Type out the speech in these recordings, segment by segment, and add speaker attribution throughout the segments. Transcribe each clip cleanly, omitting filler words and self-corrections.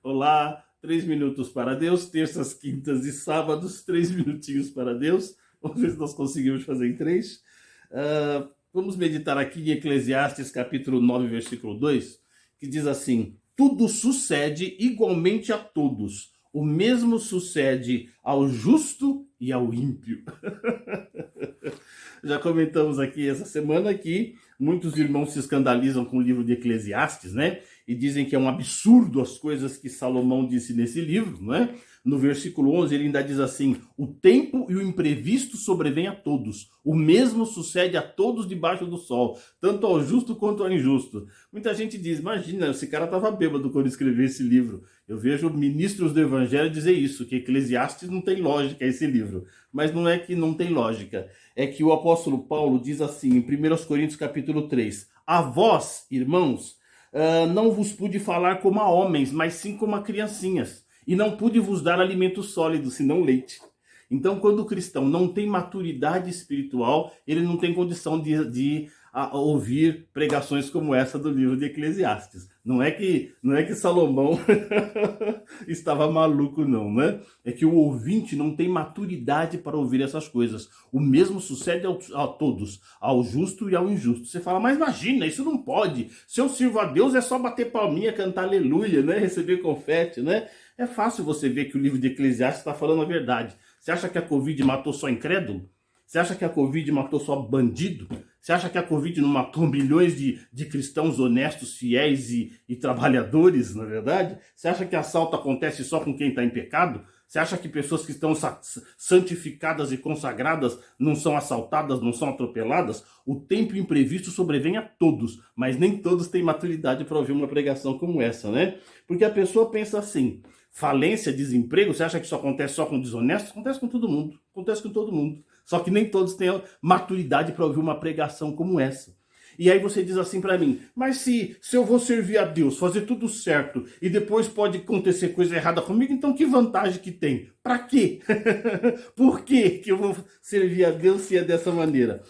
Speaker 1: Olá, 3 minutos para Deus, terças, quintas e sábados, 3 minutinhos para Deus. Vamos ver se nós conseguimos fazer em três. Vamos meditar aqui em Eclesiastes capítulo 9, versículo 2, que diz assim: tudo sucede igualmente a todos. O mesmo sucede ao justo e ao ímpio. Já comentamos aqui essa semana que muitos irmãos se escandalizam com o livro de Eclesiastes, né? E dizem que é um absurdo as coisas que Salomão disse nesse livro, né? No versículo 11 ele ainda diz assim: o tempo e o imprevisto sobrevêm a todos. O mesmo sucede a todos debaixo do sol, tanto ao justo quanto ao injusto. Muita gente diz, imagina, esse cara estava bêbado quando escreveu esse livro. Eu vejo ministros do evangelho dizer isso, que Eclesiastes não tem lógica esse livro. Mas não é que não tem lógica. É que o apóstolo Paulo diz assim, em 1 Coríntios capítulo 3, a vós, irmãos, não vos pude falar como a homens, mas sim como a criancinhas. E não pude vos dar alimento sólido, senão leite. Então, quando o cristão não tem maturidade espiritual, ele não tem condição de ouvir pregações como essa do livro de Eclesiastes. Não é que Salomão estava maluco, não, né? É que o ouvinte não tem maturidade para ouvir essas coisas. O mesmo sucede a todos, ao justo e ao injusto. Você fala, mas imagina, isso não pode. Se eu sirvo a Deus é só bater palminha, cantar aleluia, né? Receber confete, né? É fácil você ver que o livro de Eclesiastes está falando a verdade. Você acha que a Covid matou só incrédulo? Você acha que a Covid matou só bandido? Você acha que a Covid não matou milhões de cristãos honestos, fiéis e trabalhadores, na verdade? Você acha que assalto acontece só com quem está em pecado? Você acha que pessoas que estão santificadas e consagradas não são assaltadas, não são atropeladas? O tempo imprevisto sobrevém a todos, mas nem todos têm maturidade para ouvir uma pregação como essa, né? Porque a pessoa pensa assim, falência, desemprego, você acha que isso acontece só com desonestos? Acontece com todo mundo, acontece com todo mundo. Só que nem todos têm maturidade para ouvir uma pregação como essa. E aí você diz assim para mim, mas se eu vou servir a Deus, fazer tudo certo, e depois pode acontecer coisa errada comigo, então que vantagem que tem? Para quê? Por que eu vou servir a Deus se é dessa maneira?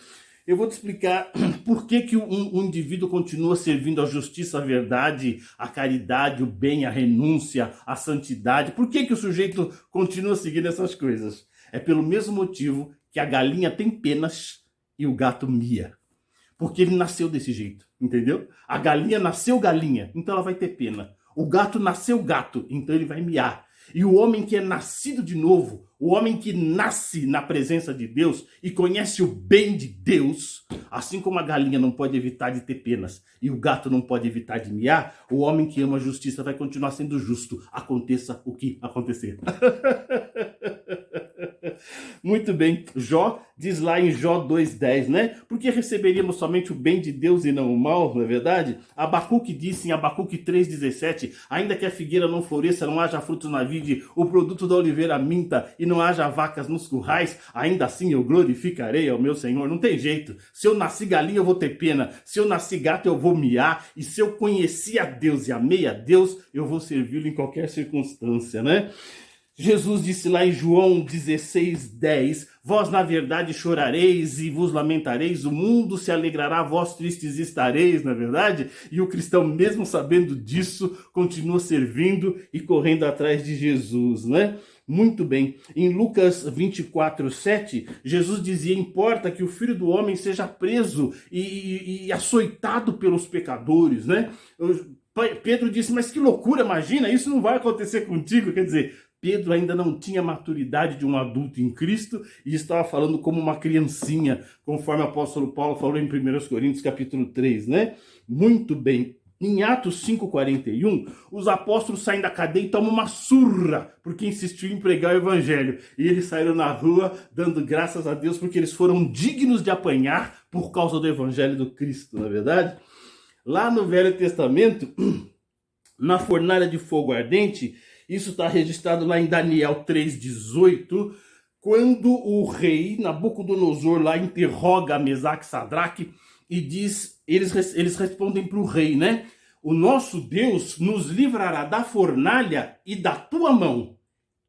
Speaker 1: Eu vou te explicar por que um indivíduo continua servindo a justiça, a verdade, a caridade, o bem, a renúncia, a santidade. Por que o sujeito continua seguindo essas coisas? É pelo mesmo motivo que a galinha tem penas e o gato mia. Porque ele nasceu desse jeito, entendeu? A galinha nasceu galinha, então ela vai ter pena. O gato nasceu gato, então ele vai miar. E o homem que é nascido de novo, o homem que nasce na presença de Deus e conhece o bem de Deus, assim como a galinha não pode evitar de ter penas e o gato não pode evitar de miar, o homem que ama a justiça vai continuar sendo justo, aconteça o que acontecer. Muito bem, Jó diz lá em Jó 2,10, né? Porque receberíamos somente o bem de Deus e não o mal, não é verdade? Abacuque disse em Abacuque 3,17, ainda que a figueira não floresça, não haja frutos na vide, o produto da oliveira minta e não haja vacas nos currais, ainda assim eu glorificarei ao meu Senhor. Não tem jeito. Se eu nasci galinha, eu vou ter pena. Se eu nasci gato, eu vou miar. E se eu conheci a Deus e amei a Deus, eu vou servi-lo em qualquer circunstância, né? Jesus disse lá em João 16:10, vós na verdade chorareis e vos lamentareis, o mundo se alegrará, vós tristes estareis, na verdade? E o cristão, mesmo sabendo disso, continua servindo e correndo atrás de Jesus, né? Muito bem. Em Lucas 24:7, Jesus dizia, importa que o Filho do Homem seja preso e açoitado pelos pecadores, né? Pedro disse, mas que loucura, imagina, isso não vai acontecer contigo, quer dizer, Pedro ainda não tinha maturidade de um adulto em Cristo e estava falando como uma criancinha, conforme o apóstolo Paulo falou em 1 Coríntios capítulo 3, né? Muito bem. Em Atos 5:41, os apóstolos saem da cadeia e tomam uma surra porque insistiu em pregar o evangelho. E eles saíram na rua dando graças a Deus porque eles foram dignos de apanhar por causa do evangelho do Cristo, não é verdade? Lá no Velho Testamento, na fornalha de fogo ardente, isso está registrado lá em Daniel 3:18, quando o rei Nabucodonosor lá interroga Mesaque e Sadraque e diz, eles respondem para o rei, né? O nosso Deus nos livrará da fornalha e da tua mão.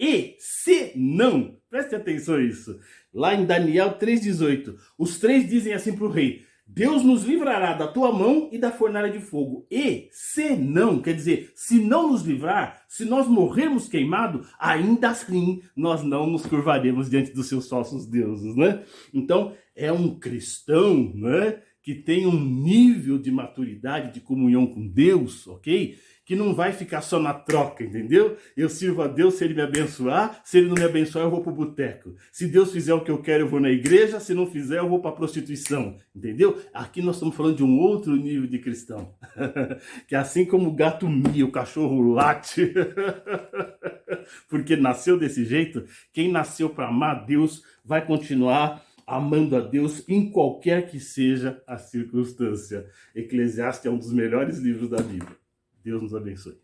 Speaker 1: E se não, preste atenção a isso, lá em Daniel 3:18, os três dizem assim para o rei, Deus nos livrará da tua mão e da fornalha de fogo. E, se não, quer dizer, se não nos livrar, se nós morrermos queimados, ainda assim nós não nos curvaremos diante dos seus falsos deuses, né? Então, é um cristão, né, que tem um nível de maturidade, de comunhão com Deus, ok? Que não vai ficar só na troca, entendeu? Eu sirvo a Deus se Ele me abençoar, se Ele não me abençoar eu vou pro boteco. Se Deus fizer o que eu quero eu vou na igreja, se não fizer eu vou pra prostituição, entendeu? Aqui nós estamos falando de um outro nível de cristão. Que assim como o gato mia, o cachorro late, porque nasceu desse jeito, quem nasceu para amar Deus vai continuar amando a Deus em qualquer que seja a circunstância. Eclesiastes é um dos melhores livros da Bíblia. Deus nos abençoe.